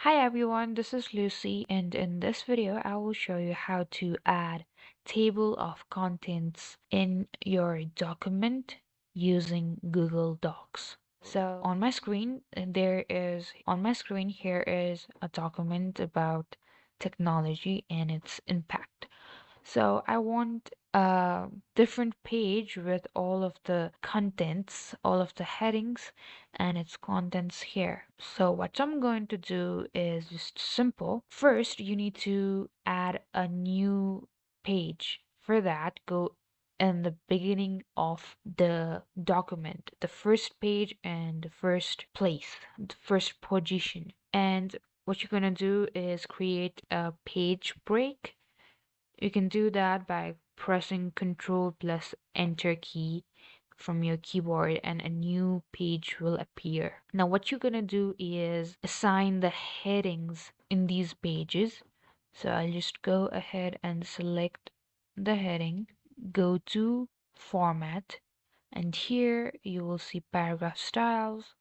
Hi everyone, this is Lucy, and in this video I will show you how to add table of contents in your document using Google Docs. So on my screen here is a document about technology and its impact. So I want a different page with all of the contents, all of the headings and its contents here. So what I'm going to do is just simple. First, you need to add a new page. For that, go in the beginning of the document, the first page and the first place, the first position. And what you're going to do is create a page break. You can do that by pressing Ctrl plus Enter key from your keyboard and a new page will appear. Now what you're gonna do is assign the headings in these pages. So I'll just go ahead and select the heading, go to Format, and here you will see paragraph styles.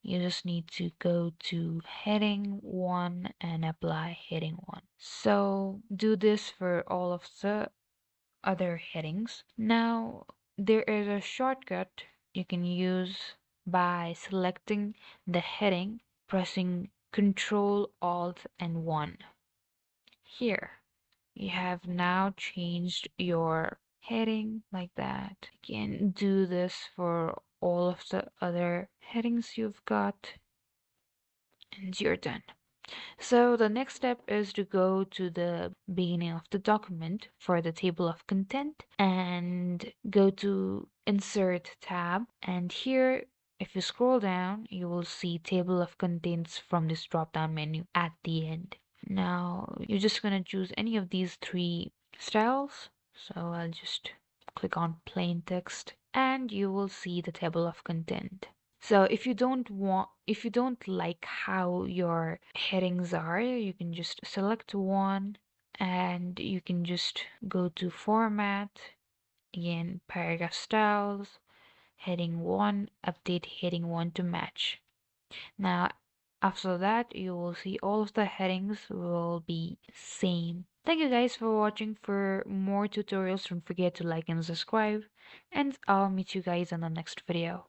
You just need to go to heading 1 and apply heading 1. So do this for all of the other headings. Now there is a shortcut you can use by selecting the heading, pressing Control Alt and 1. Here you have now changed your heading like that. You can do this for all of the other headings you've got, and you're done. So the next step is to go to the beginning of the document for the table of content and go to Insert tab. And here, if you scroll down, you will see table of contents from this drop down menu at the end. Now you're just going to choose any of these three styles. So I'll just click on plain text and you will see the table of content. So if you don't like how your headings are, you can just select one and you can just go to Format, again, paragraph styles, heading 1, update heading 1 to match. Now, after that, you will see all of the headings will be same. Thank you guys for watching. For more tutorials, don't forget to like and subscribe, and I'll meet you guys in the next video.